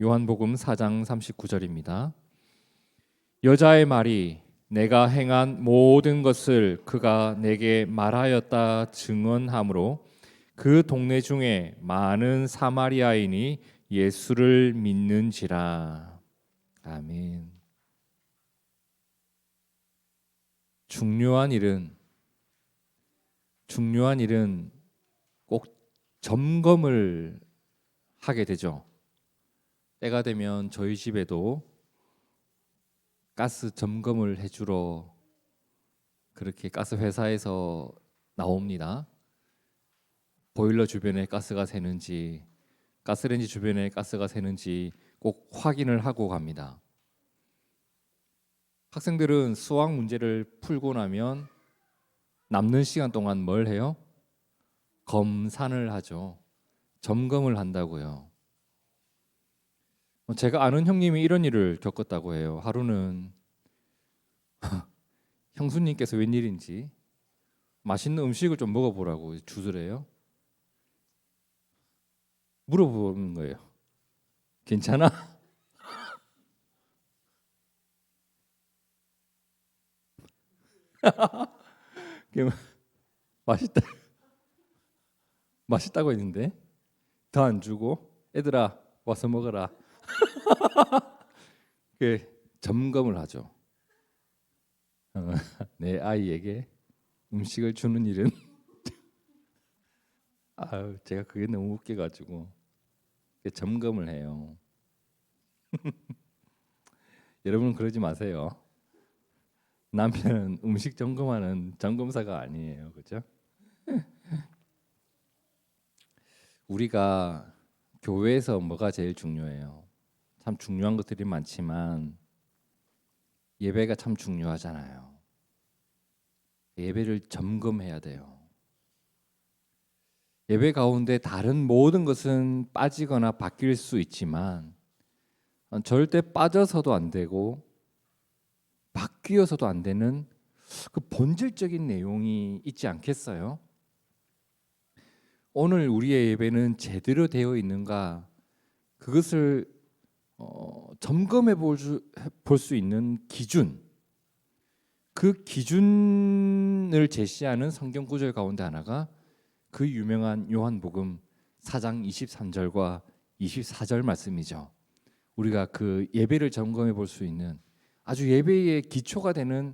요한복음 4장 39절입니다. 여자의 말이 내가 행한 모든 것을 그가 내게 말하였다 증언하므로 그 동네 중에 많은 사마리아인이 예수를 믿는지라. 아멘. 중요한 일은 꼭 점검을 하게 되죠. 때가 되면 저희 집에도 가스 점검을 해주러 그렇게 가스 회사에서 나옵니다. 보일러 주변에 가스가 새는지, 가스레인지 주변에 가스가 새는지 꼭 확인을 하고 갑니다. 학생들은 수학 문제를 풀고 나면 남는 시간 동안 뭘 해요? 검산을 하죠. 점검을 한다고요. 제가 아는 형님이 이런 일을 겪었다고 해요. 하루는 형수님께서 웬일인지 맛있는 음식을 좀 먹어보라고 주더래요. 물어보는 거예요. 괜찮아? 맛있다. 맛있다고 했는데 더 안 주고 애들아 와서 먹어라. 그 점검을 하죠. 내 아이에게 음식을 주는 일은 제가 그게 너무 웃겨가지고 점검을 해요. 여러분 그러지 마세요. 남편은 음식 점검하는 점검사가 아니에요, 그렇죠? 우리가 교회에서 뭐가 제일 중요해요? 참 중요한 것들이 많지만 예배가 참 중요하잖아요. 예배를 점검해야 돼요. 예배 가운데 다른 모든 것은 빠지거나 바뀔 수 있지만 절대 빠져서도 안 되고 바뀌어서도 안 되는 그 본질적인 내용이 있지 않겠어요? 오늘 우리의 예배는 제대로 되어 있는가 그것을 점검해 볼 수 있는 기준, 그 기준을 제시하는 성경 구절 가운데 하나가 그 유명한 요한복음 4장 23절과 24절 말씀이죠. 우리가 그 예배를 점검해 볼 수 있는 아주 예배의 기초가 되는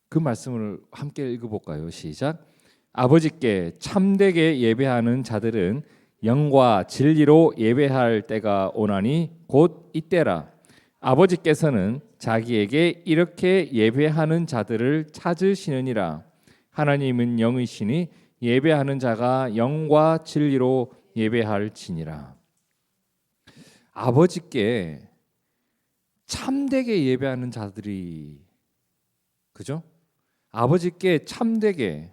그 말씀을 함께 읽어볼까요? 시작. 아버지께 참되게 예배하는 자들은 영과 진리로 예배할 때가 오나니 곧 이때라. 아버지께서는 자기에게 이렇게 예배하는 자들을 찾으시느니라. 하나님은 영이시니 예배하는 자가 영과 진리로 예배할지니라. 아버지께 참되게 예배하는 자들이, 그죠? 아버지께 참되게,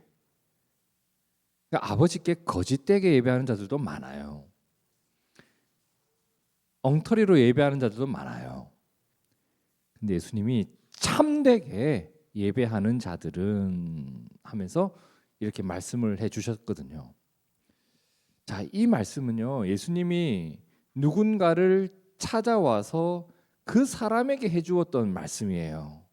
그러니까 아버지께 거짓되게 예배하는 자들도 많아요. 엉터리로 예배하는 자들도 많아요. 근데 예수님이 참되게 예배하는 자들은 하면서 이렇게 말씀을 해주셨거든요. 자, 이 말씀은요, 예수님이 누군가를 찾아와서 그 사람에게 해주었던 말씀이에요.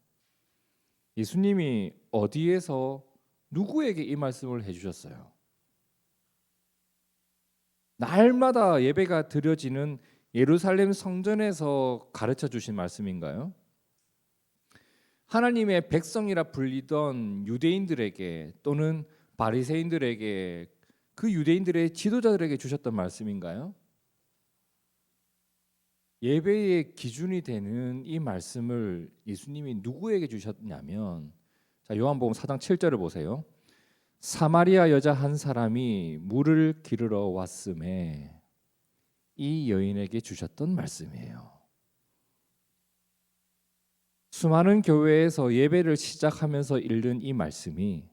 예수님이 어디에서 누구에게 이 말씀을 해주셨어요? 날마다 예배가 드려지는 예루살렘 성전에서 가르쳐 주신 말씀인가요? 하나님의 백성이라 불리던 유대인들에게 또는 바리새인들에게 그 유대인들의 지도자들에게 주셨던 말씀인가요? 예배의 기준이 되는 이 말씀을 예수님이 누구에게 주셨냐면, 자, 요한복음 4장 7절을 보세요. 사마리아 여자 한 사람이 물을 기르러 왔음에 이 여인에게 주셨던 말씀이에요. 수많은 교회에서 예배를 시작하면서 읽는 이 말씀이,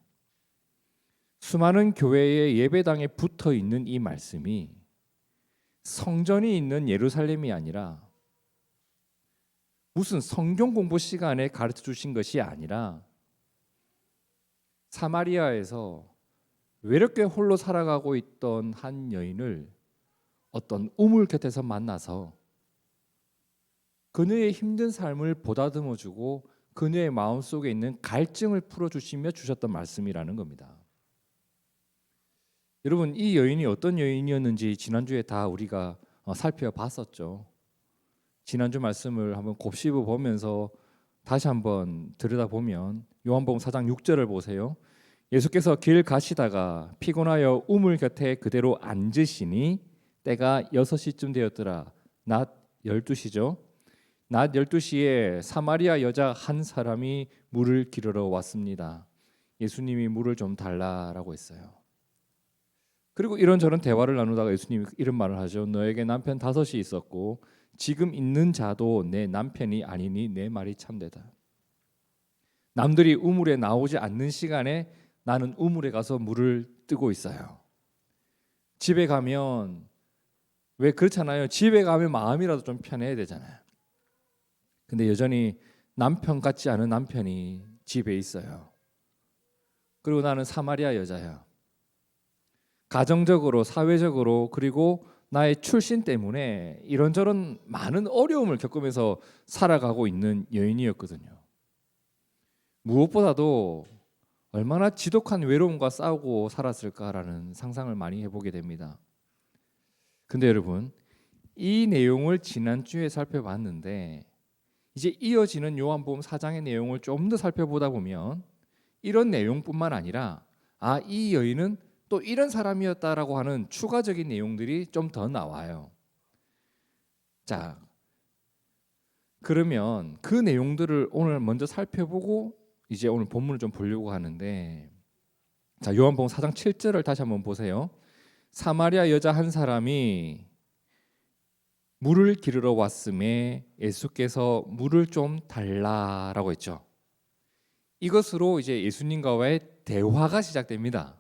수많은 교회의 예배당에 붙어 있는 이 말씀이 성전이 있는 예루살렘이 아니라 무슨 성경 공부 시간에 가르쳐 주신 것이 아니라 사마리아에서 외롭게 홀로 살아가고 있던 한 여인을 어떤 우물 곁에서 만나서 그녀의 힘든 삶을 보다듬어주고 그녀의 마음속에 있는 갈증을 풀어주시며 주셨던 말씀이라는 겁니다. 여러분, 이 여인이 어떤 여인이었는지 지난주에 다 우리가 살펴봤었죠. 지난주 말씀을 한번 곱씹어 보면서 다시 한번 들여다보면 요한복음 4장 6절을 보세요. 예수께서 길 가시다가 피곤하여 우물 곁에 그대로 앉으시니 때가 6시쯤 되었더라. 낮 12시죠. 낮 12시에 사마리아 여자 한 사람이 물을 기르러 왔습니다. 예수님이 물을 좀 달라라고 했어요. 그리고 이런저런 대화를 나누다가 예수님이 이런 말을 하죠. 너에게 남편 5이 있었고 지금 있는 자도 내 남편이 아니니 내 말이 참되다. 남들이 우물에 나오지 않는 시간에 나는 우물에 가서 물을 뜨고 있어요. 집에 가면 왜 그렇잖아요. 집에 가면 마음이라도 좀 편해야 되잖아요. 근데 여전히 남편 같지 않은 남편이 집에 있어요. 그리고 나는 사마리아 여자야. 가정적으로, 사회적으로, 그리고 나의 출신 때문에 이런저런 많은 어려움을 겪으면서 살아가고 있는 여인이었거든요. 무엇보다도 얼마나 지독한 외로움과 싸우고 살았을까라는 상상을 많이 해보게 됩니다. 근데 여러분, 이 내용을 지난주에 살펴봤는데 이제 이어지는 요한복음 4장의 내용을 좀 더 살펴보다 보면 이런 내용뿐만 아니라 이 여인은 또 이런 사람이었다라고 하는 추가적인 내용들이 좀 더 나와요. 자, 그러면 그 내용들을 오늘 먼저 살펴보고 이제 오늘 본문을 좀 보려고 하는데, 자, 요한복음 4장 7절을 다시 한번 보세요. 사마리아 여자 한 사람이 물을 기르러 왔음에 예수께서 물을 좀 달라라고 했죠. 이것으로 이제 예수님과의 대화가 시작됩니다.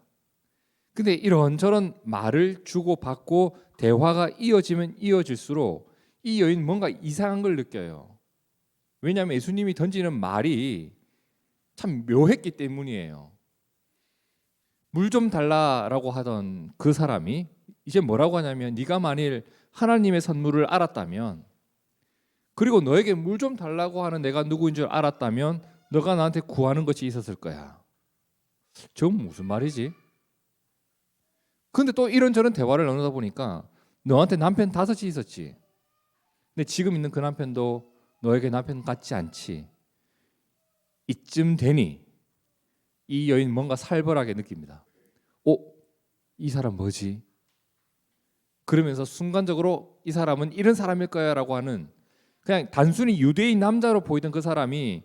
근데 이런저런 말을 주고받고 대화가 이어지면 이어질수록 이 여인 뭔가 이상한 걸 느껴요. 왜냐하면 예수님이 던지는 말이 참 묘했기 때문이에요. 물 좀 달라라고 하던 그 사람이 이제 뭐라고 하냐면 네가 만일 하나님의 선물을 알았다면, 그리고 너에게 물 좀 달라고 하는 내가 누구인 줄 알았다면 너가 나한테 구하는 것이 있었을 거야. 저건 무슨 말이지? 근데 또 이런저런 대화를 나누다 보니까 너한테 남편 5이 있었지. 근데 지금 있는 그 남편도 너에게 남편 같지 않지. 이쯤 되니 이 여인 뭔가 살벌하게 느낍니다. 이 사람 뭐지? 그러면서 순간적으로 이 사람은 이런 사람일 거야라고 하는, 그냥 단순히 유대인 남자로 보이던 그 사람이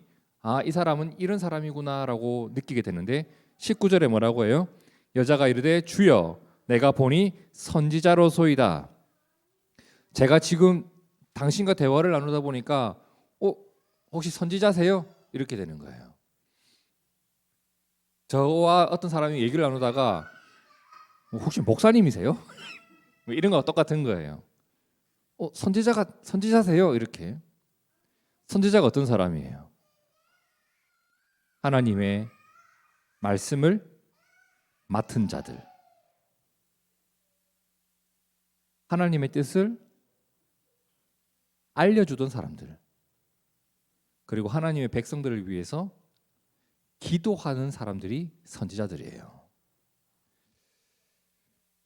이 사람은 이런 사람이구나라고 느끼게 되는데 19절에 뭐라고 해요? 여자가 이르되 주여 내가 보니 선지자로소이다. 제가 지금 당신과 대화를 나누다 보니까 혹시 선지자세요? 이렇게 되는 거예요. 저와 어떤 사람이 얘기를 나누다가 혹시 목사님이세요? 뭐 이런 거 똑같은 거예요. 선지자세요? 이렇게. 선지자가 어떤 사람이에요? 하나님의 말씀을 맡은 자들, 하나님의 뜻을 알려주던 사람들, 그리고 하나님의 백성들을 위해서 기도하는 사람들이 선지자들이에요.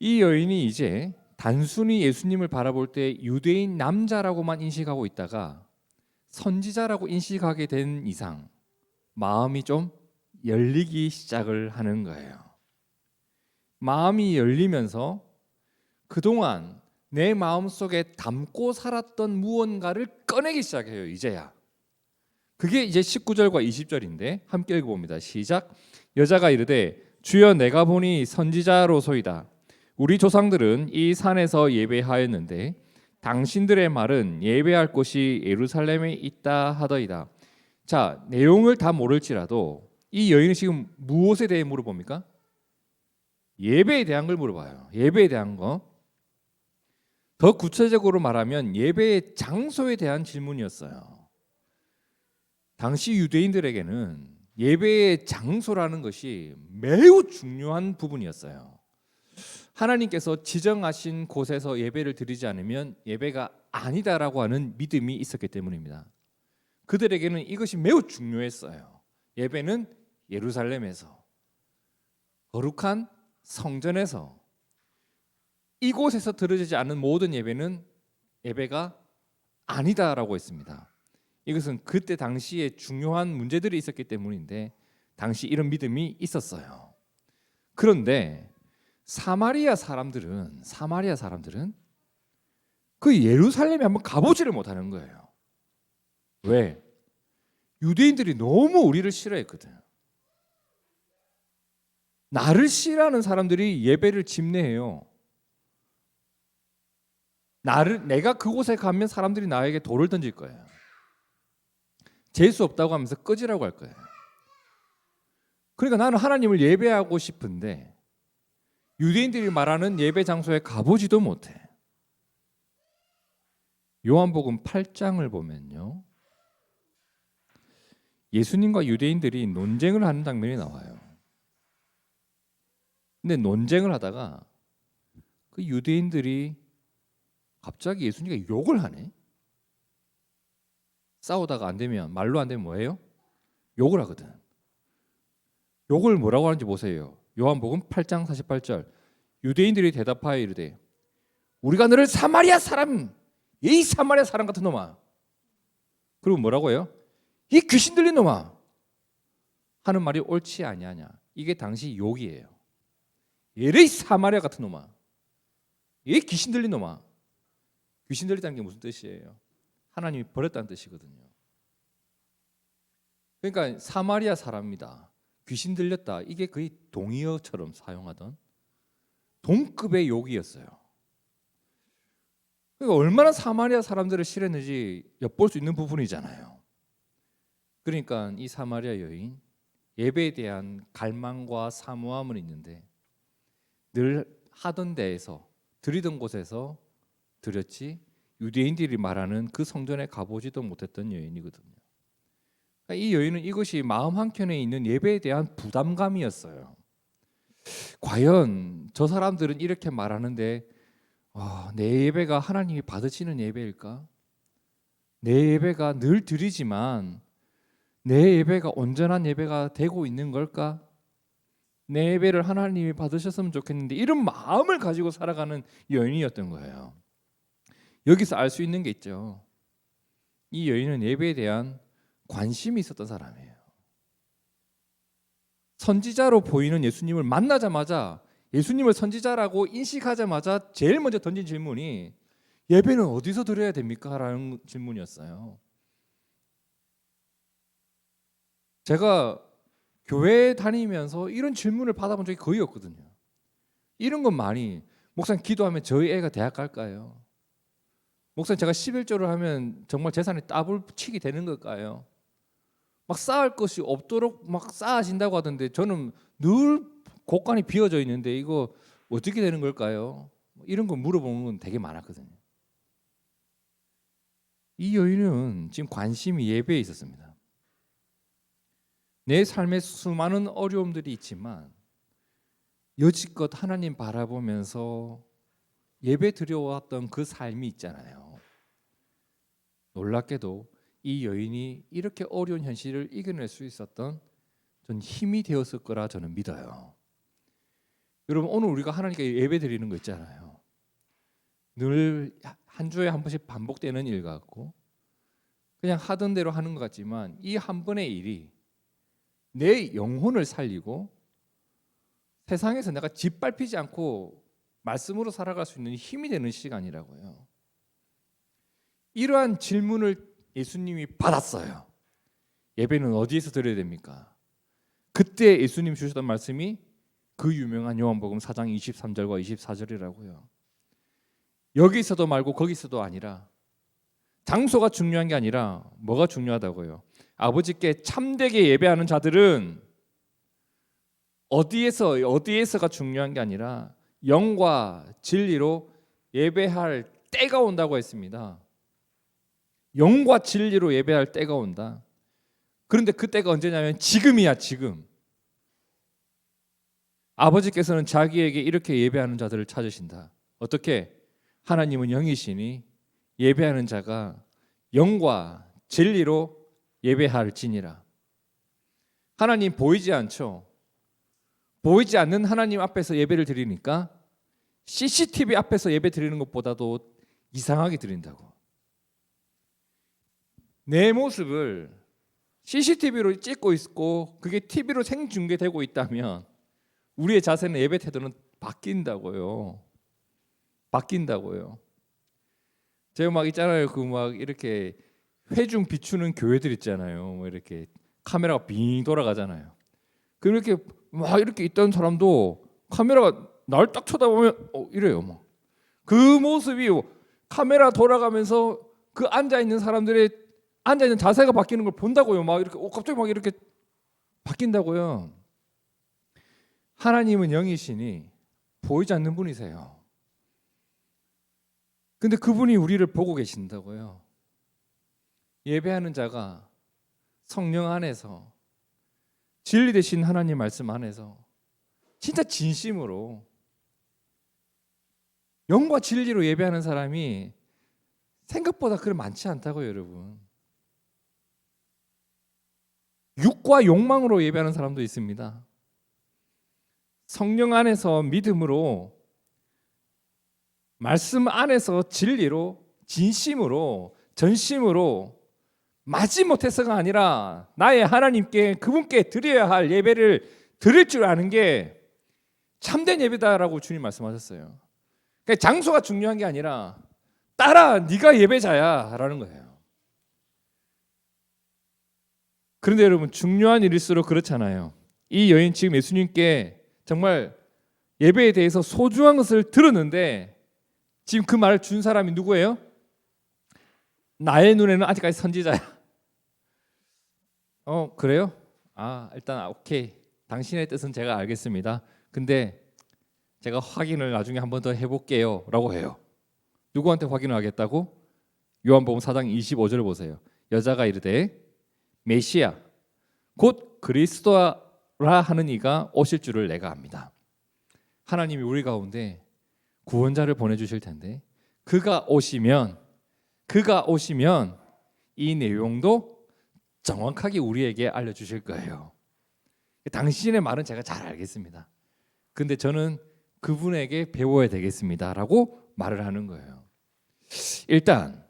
이 여인이 이제 단순히 예수님을 바라볼 때 유대인 남자라고만 인식하고 있다가 선지자라고 인식하게 된 이상 마음이 좀 열리기 시작을 하는 거예요. 마음이 열리면서 그동안 내 마음속에 담고 살았던 무언가를 꺼내기 시작해요. 이제야. 그게 이제 19절과 20절인데 함께 읽어봅니다. 시작. 여자가 이르되 주여 내가 보니 선지자로소이다. 우리 조상들은 이 산에서 예배하였는데 당신들의 말은 예배할 곳이 예루살렘에 있다 하더이다. 자, 내용을 다 모를지라도 이 여인은 지금 무엇에 대해 물어봅니까? 예배에 대한 걸 물어봐요. 예배에 대한 거. 더 구체적으로 말하면 예배의 장소에 대한 질문이었어요. 당시 유대인들에게는 예배의 장소라는 것이 매우 중요한 부분이었어요. 하나님께서 지정하신 곳에서 예배를 드리지 않으면 예배가 아니다라고 하는 믿음이 있었기 때문입니다. 그들에게는 이것이 매우 중요했어요. 예배는 예루살렘에서, 거룩한 성전에서, 이곳에서 드려지지 않는 모든 예배는 예배가 아니다라고 했습니다. 이것은 그때 당시에 중요한 문제들이 있었기 때문인데 당시 이런 믿음이 있었어요. 그런데 사마리아 사람들은 그 예루살렘에 한번 가보지를 못하는 거예요. 왜? 유대인들이 너무 우리를 싫어했거든. 나를 싫어하는 사람들이 예배를 집례해요. 내가 그곳에 가면 사람들이 나에게 돌을 던질 거예요. 재수 없다고 하면서 꺼지라고 할 거예요. 그러니까 나는 하나님을 예배하고 싶은데 유대인들이 말하는 예배 장소에 가보지도 못해. 요한복음 8장을 보면요, 예수님과 유대인들이 논쟁을 하는 장면이 나와요. 근데 논쟁을 하다가 그 유대인들이 갑자기 예수님께 욕을 하네. 싸우다가 안 되면, 말로 안 되면 뭐예요? 욕을 하거든. 욕을 뭐라고 하는지 보세요. 요한복음 8장 48절. 유대인들이 대답하여 이르되 우리가 너를 사마리아 사람, 이 사마리아 사람 같은 놈아. 그리고 뭐라고 해요? 이 귀신 들린 놈아 하는 말이 옳지 아니하냐. 이게 당시 욕이에요. 얘를 사마리아 같은 놈아, 이 귀신 들린 놈아. 귀신 들리다는 게 무슨 뜻이에요? 하나님이 버렸다는 뜻이거든요. 그러니까 사마리아 사람이다, 귀신 들렸다, 이게 거의 동의어처럼 사용하던 동급의 욕이었어요. 그러니까 얼마나 사마리아 사람들을 싫어했는지 엿볼 수 있는 부분이잖아요. 그러니까 이 사마리아 여인, 예배에 대한 갈망과 사모함은 있는데 늘 하던 데에서, 드리던 곳에서 드렸지 유대인들이 말하는 그 성전에 가보지도 못했던 여인이거든요. 그러니까 이 여인은 이것이 마음 한켠에 있는 예배에 대한 부담감이었어요. 과연 저 사람들은 이렇게 말하는데 내 예배가 하나님이 받으시는 예배일까? 내 예배가 늘 드리지만 내 예배가 온전한 예배가 되고 있는 걸까? 내 예배를 하나님이 받으셨으면 좋겠는데, 이런 마음을 가지고 살아가는 여인이었던 거예요. 여기서 알 수 있는 게 있죠. 이 여인은 예배에 대한 관심이 있었던 사람이에요. 선지자로 보이는 예수님을 만나자마자, 예수님을 선지자라고 인식하자마자 제일 먼저 던진 질문이 예배는 어디서 드려야 됩니까? 라는 질문이었어요. 제가 교회 다니면서 이런 질문을 받아본 적이 거의 없거든요. 이런 건 많이, 목사님 기도하면 저희 애가 대학 갈까요? 목사님 제가 11조를 하면 정말 재산이 따블 치게 되는 걸까요? 막 쌓을 것이 없도록 막 쌓아진다고 하던데 저는 늘 곳간이 비어져 있는데 이거 어떻게 되는 걸까요? 이런 거 물어보는 건 되게 많았거든요. 이 여인은 지금 관심이 예배에 있었습니다. 내 삶에 수많은 어려움들이 있지만 여지껏 하나님 바라보면서 예배 드려왔던 그 삶이 있잖아요. 놀랍게도 이 여인이 이렇게 어려운 현실을 이겨낼 수 있었던 전 힘이 되었을 거라 저는 믿어요. 여러분, 오늘 우리가 하나님께 예배 드리는 거 있잖아요. 늘 한 주에 한 번씩 반복되는 일 같고 그냥 하던 대로 하는 것 같지만 이 한 번의 일이 내 영혼을 살리고 세상에서 내가 짓밟히지 않고 말씀으로 살아갈 수 있는 힘이 되는 시간이라고요. 이러한 질문을 예수님이 받았어요. 예배는 어디에서 드려야 됩니까? 그때 예수님 주셨던 말씀이 그 유명한 요한복음 4장 23절과 24절이라고요. 여기서도 말고 거기서도 아니라, 장소가 중요한 게 아니라 뭐가 중요하다고요? 아버지께 참되게 예배하는 자들은 어디에서가 중요한 게 아니라 영과 진리로 예배할 때가 온다고 했습니다. 영과 진리로 예배할 때가 온다. 그런데 그 때가 언제냐면 지금이야, 지금. 아버지께서는 자기에게 이렇게 예배하는 자들을 찾으신다. 어떻게? 하나님은 영이시니 예배하는 자가 영과 진리로 예배할지니라. 하나님 보이지 않죠. 보이지 않는 하나님 앞에서 예배를 드리니까 CCTV 앞에서 예배 드리는 것보다도 이상하게 드린다고. 내 모습을 CCTV로 찍고 있고 그게 TV로 생중계되고 있다면 우리의 자세는, 예배 태도는 바뀐다고요. 바뀐다고요. 제가 막 있잖아요. 그 막 이렇게 회중 비추는 교회들 있잖아요. 뭐 이렇게 카메라가 빙 돌아가잖아요. 그렇게 막 이렇게 있던 사람도 카메라가 날 딱 쳐다보면 이래요. 막 그 모습이 카메라 돌아가면서 그 앉아 있는 사람들의 앉아 있는 자세가 바뀌는 걸 본다고요. 막 이렇게 갑자기 막 이렇게 바뀐다고요. 하나님은 영이시니 보이지 않는 분이세요. 근데 그분이 우리를 보고 계신다고요. 예배하는 자가 성령 안에서, 진리 되신 하나님 말씀 안에서 진짜 진심으로 영과 진리로 예배하는 사람이 생각보다 그렇게 많지 않다고요, 여러분. 육과 욕망으로 예배하는 사람도 있습니다. 성령 안에서 믿음으로, 말씀 안에서 진리로, 진심으로, 전심으로 마지못해서가 아니라 나의 하나님께, 그분께 드려야 할 예배를 드릴 줄 아는 게 참된 예배다라고 주님 말씀하셨어요. 그러니까 장소가 중요한 게 아니라 따라 네가 예배자야 라는 거예요. 그런데 여러분, 중요한 일일수록 그렇잖아요. 이 여인 지금 예수님께 정말 예배에 대해서 소중한 것을 들었는데 지금 그 말을 준 사람이 누구예요? 나의 눈에는 아직까지 선지자야. 그래요? 일단 오케이. 당신의 뜻은 제가 알겠습니다. 근데 제가 확인을 나중에 한 번 더 해볼게요 라고 해요. 누구한테 확인을 하겠다고? 요한복음 4장 25절을 보세요. 여자가 이르되 메시아 곧 그리스도라 하는 이가 오실 줄을 내가 압니다. 하나님이 우리 가운데 구원자를 보내주실 텐데 그가 오시면 이 내용도 정확하게 우리에게 알려주실 거예요. 당신의 말은 제가 잘 알겠습니다. 근데 저는 그분에게 배워야 되겠습니다 라고 말을 하는 거예요. 일단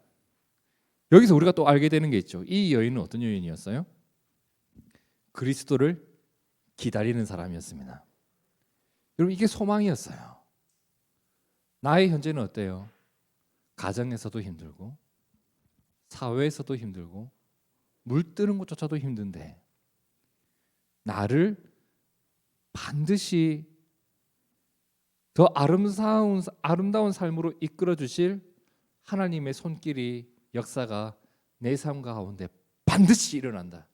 여기서 우리가 또 알게 되는 게 있죠. 이 여인은 어떤 여인이었어요? 그리스도를 기다리는 사람이었습니다. 여러분, 이게 소망이었어요. 나의 현재는 어때요? 가정에서도 힘들고 사회에서도 힘들고 물 뜨는 것조차도 힘든데 나를 반드시 더 아름다운 삶으로 이끌어 주실 하나님의 손길이, 역사가 내 삶 가운데 반드시 일어난다.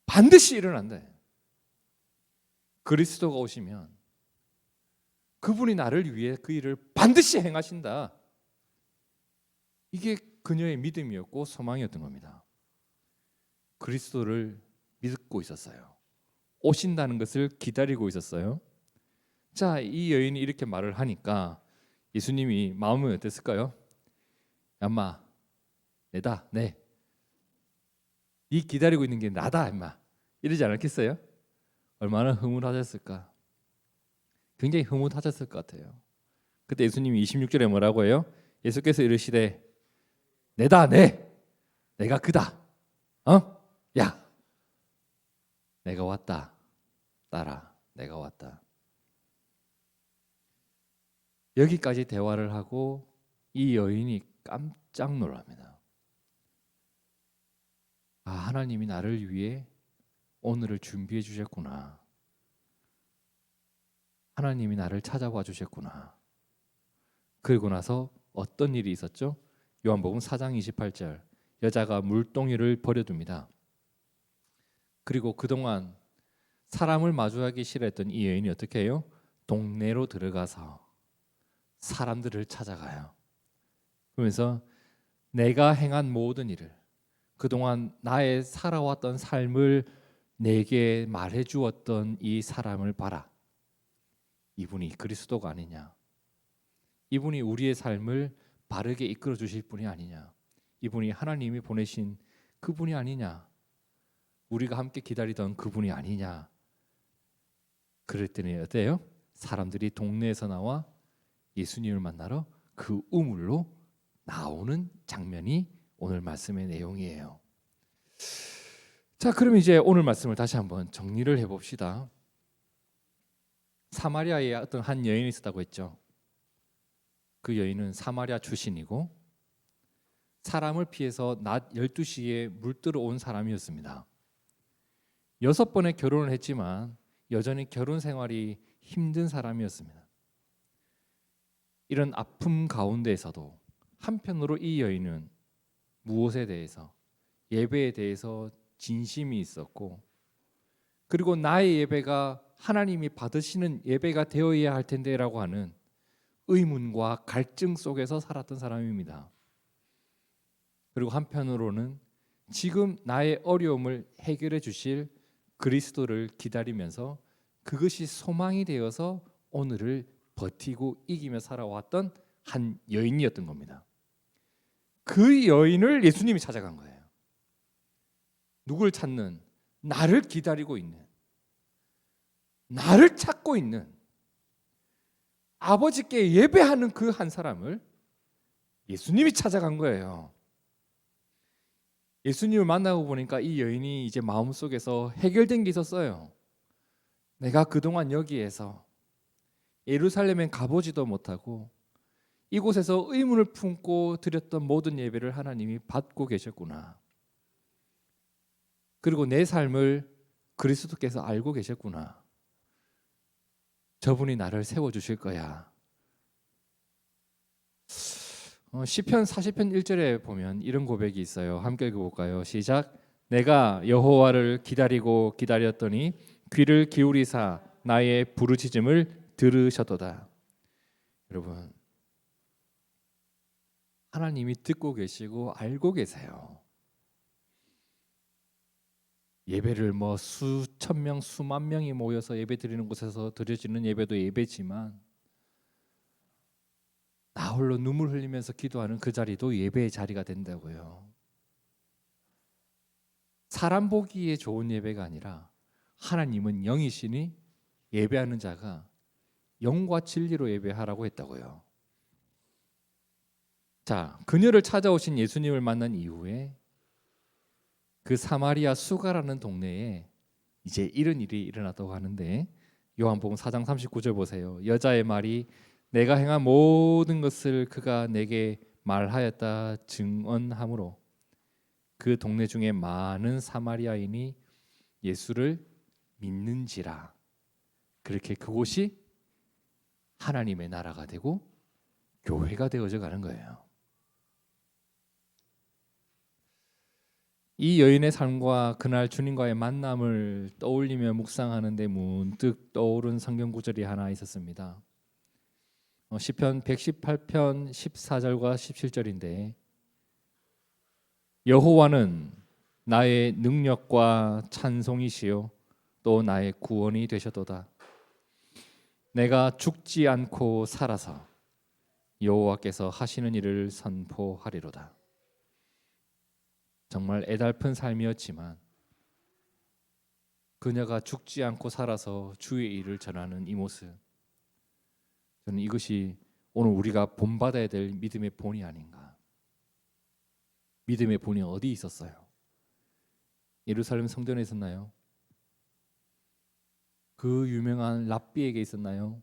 반드시 일어난다. 그리스도가 오시면 그분이 나를 위해 그 일을 반드시 행하신다. 이게 그녀의 믿음이었고 소망이었던 겁니다. 그리스도를 믿고 있었어요. 오신다는 것을 기다리고 있었어요. 자, 이 여인이 이렇게 말을 하니까 예수님이 마음은 어땠을까요? 엄마, 내다, 네 기다리고 있는 게 나다, 엄마. 이러지 않았겠어요? 얼마나 흐뭇하셨을까? 굉장히 흐뭇하셨을 것 같아요. 그때 예수님이 26절에 뭐라고 해요? 예수께서 이르시되 내다, 내가 그다. 야, 내가 왔다. 따라, 내가 왔다. 여기까지 대화를 하고 이 여인이 깜짝 놀랍니다. 하나님이 나를 위해 오늘을 준비해 주셨구나. 하나님이 나를 찾아와 주셨구나. 그리고 나서 어떤 일이 있었죠? 요한복음 4장 28절, 여자가 물동이를 버려둡니다. 그리고 그동안 사람을 마주하기 싫어했던 이 여인이 어떻게 해요? 동네로 들어가서 사람들을 찾아가요. 그러면서 내가 행한 모든 일을, 그동안 나의 살아왔던 삶을 내게 말해 주었던 이 사람을 봐라. 이분이 그리스도가 아니냐. 이분이 우리의 삶을 바르게 이끌어 주실 분이 아니냐. 이분이 하나님이 보내신 그분이 아니냐. 우리가 함께 기다리던 그분이 아니냐. 그랬더니 어때요? 사람들이 동네에서 나와 예수님을 만나러 그 우물로 나오는 장면이 오늘 말씀의 내용이에요. 자, 그럼 이제 오늘 말씀을 다시 한번 정리를 해봅시다. 사마리아에 어떤 한 여인이 있었다고 했죠. 그 여인은 사마리아 출신이고 사람을 피해서 낮 12시에 물들어 온 사람이었습니다. 6번의 결혼을 했지만 여전히 결혼 생활이 힘든 사람이었습니다. 이런 아픔 가운데에서도 한편으로 이 여인은 무엇에 대해서, 예배에 대해서 진심이 있었고, 그리고 나의 예배가 하나님이 받으시는 예배가 되어야 할 텐데라고 하는 의문과 갈증 속에서 살았던 사람입니다. 그리고 한편으로는 지금 나의 어려움을 해결해 주실 그리스도를 기다리면서 그것이 소망이 되어서 오늘을 버티고 이기며 살아왔던 한 여인이었던 겁니다. 그 여인을 예수님이 찾아간 거예요. 누굴 찾는? 나를 기다리고 있는, 나를 찾고 있는, 아버지께 예배하는 그 한 사람을 예수님이 찾아간 거예요. 예수님을 만나고 보니까 이 여인이 이제 마음속에서 해결된 게 있었어요. 내가 그동안 여기에서 예루살렘에 가보지도 못하고 이곳에서 의문을 품고 드렸던 모든 예배를 하나님이 받고 계셨구나. 그리고 내 삶을 그리스도께서 알고 계셨구나. 저분이 나를 세워주실 거야. 시편 40편 1절에 보면 이런 고백이 있어요. 함께 읽어볼까요? 시작. 내가 여호와를 기다리고 기다렸더니 귀를 기울이사 나의 부르짖음을 들으셨도다. 여러분, 하나님이 듣고 계시고 알고 계세요. 예배를 뭐 수천 명, 수만 명이 모여서 예배 드리는 곳에서 드려지는 예배도 예배지만 나 홀로 눈물 흘리면서 기도하는 그 자리도 예배의 자리가 된다고요. 사람 보기에 좋은 예배가 아니라 하나님은 영이시니 예배하는 자가 영과 진리로 예배하라고 했다고요. 자, 그녀를 찾아오신 예수님을 만난 이후에 그 사마리아 수가라는 동네에 이제 이런 일이 일어났다고 하는데 요한복음 4장 39절 보세요. 여자의 말이 내가 행한 모든 것을 그가 내게 말하였다 증언하므로 그 동네 중에 많은 사마리아인이 예수를 믿는지라. 그렇게 그곳이 하나님의 나라가 되고 교회가 되어져 가는 거예요. 이 여인의 삶과 그날 주님과의 만남을 떠올리며 묵상하는데 문득 떠오른 성경 구절이 하나 있었습니다. 시편 118편 14절과 17절인데 여호와는 나의 능력과 찬송이시요 또 나의 구원이 되셨도다. 내가 죽지 않고 살아서 여호와께서 하시는 일을 선포하리로다. 정말 애달픈 삶이었지만 그녀가 죽지 않고 살아서 주의 일을 전하는 이 모습, 저는 이것이 오늘 우리가 본받아야 될 믿음의 본이 아닌가. 믿음의 본이 어디 있었어요? 예루살렘 성전에 있었나요? 그 유명한 랍비에게 있었나요?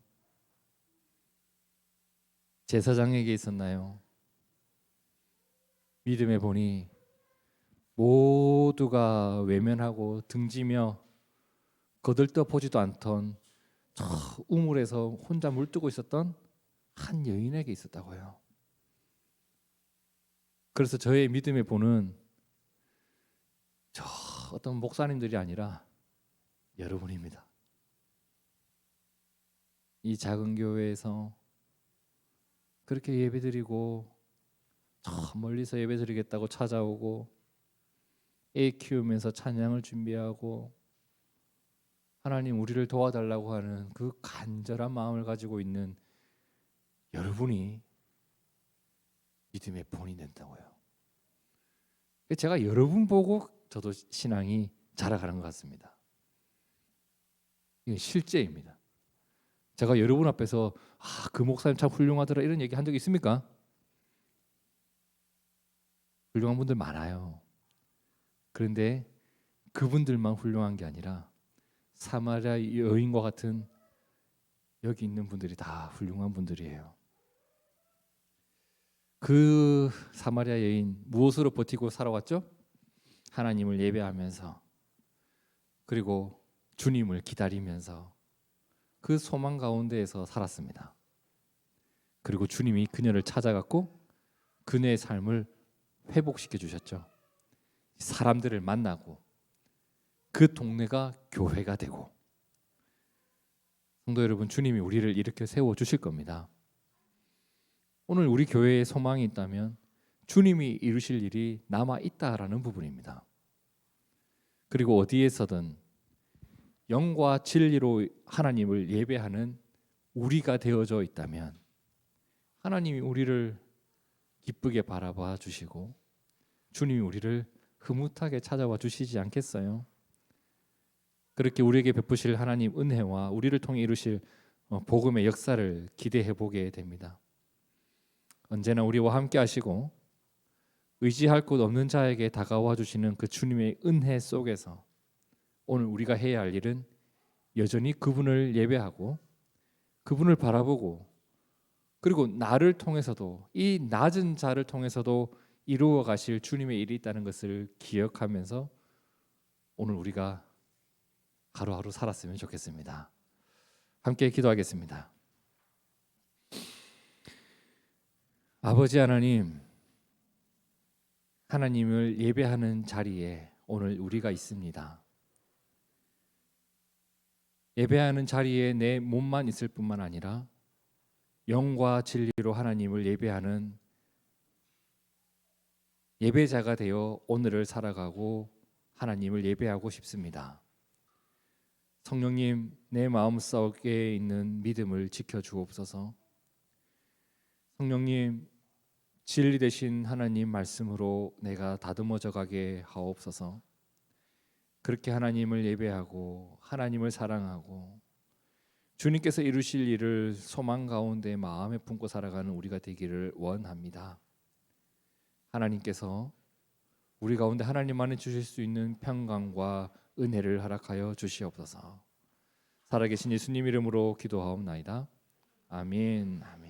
제사장에게 있었나요? 믿음의 본이 모두가 외면하고 등지며 거들떠 보지도 않던 저 우물에서 혼자 물뜨고 있었던 한 여인에게 있었다고요. 그래서 저의 믿음의 본은 저 어떤 목사님들이 아니라 여러분입니다. 이 작은 교회에서 그렇게 예배드리고 저 멀리서 예배드리겠다고 찾아오고 애 키우면서 찬양을 준비하고 하나님 우리를 도와달라고 하는 그 간절한 마음을 가지고 있는 여러분이 믿음의 본이 된다고요. 제가 여러분 보고 저도 신앙이 자라가는 것 같습니다. 이게 실제입니다. 제가 여러분 앞에서 그 목사님 참 훌륭하더라 이런 얘기 한 적 있습니까? 훌륭한 분들 많아요. 그런데 그분들만 훌륭한 게 아니라 사마리아 여인과 같은 여기 있는 분들이 다 훌륭한 분들이에요. 그 사마리아 여인 무엇으로 버티고 살아왔죠? 하나님을 예배하면서, 그리고 주님을 기다리면서 그 소망 가운데에서 살았습니다. 그리고 주님이 그녀를 찾아갔고 그녀의 삶을 회복시켜 주셨죠. 사람들을 만나고 그 동네가 교회가 되고. 성도 여러분, 주님이 우리를 이렇게 세워 주실 겁니다. 오늘 우리 교회에 소망이 있다면 주님이 이루실 일이 남아 있다라는 부분입니다. 그리고 어디에서든 영과 진리로 하나님을 예배하는 우리가 되어져 있다면 하나님이 우리를 기쁘게 바라봐 주시고 주님이 우리를 흐뭇하게 찾아와 주시지 않겠어요? 그렇게 우리에게 베푸실 하나님 은혜와 우리를 통해 이루실 복음의 역사를 기대해 보게 됩니다. 언제나 우리와 함께 하시고 의지할 곳 없는 자에게 다가와 주시는 그 주님의 은혜 속에서 오늘 우리가 해야 할 일은 여전히 그분을 예배하고 그분을 바라보고, 그리고 나를 통해서도, 이 낮은 자를 통해서도 이루어 가실 주님의 일이 있다는 것을 기억하면서 오늘 우리가 하루하루 살았으면 좋겠습니다. 함께 기도하겠습니다. 아버지 하나님, 하나님을 예배하는 자리에 오늘 우리가 있습니다. 예배하는 자리에 내 몸만 있을 뿐만 아니라 영과 진리로 하나님을 예배하는 예배자가 되어 오늘을 살아가고 하나님을 예배하고 싶습니다. 성령님, 내 마음속에 있는 믿음을 지켜주옵소서. 성령님, 진리 되신 하나님 말씀으로 내가 다듬어져 가게 하옵소서. 그렇게 하나님을 예배하고 하나님을 사랑하고 주님께서 이루실 일을 소망 가운데 마음에 품고 살아가는 우리가 되기를 원합니다. 하나님께서 우리 가운데 하나님만이 주실 수 있는 평강과 은혜를 허락하여 주시옵소서. 살아계신 예수님 이름으로 기도하옵나이다. 아멘. 아멘.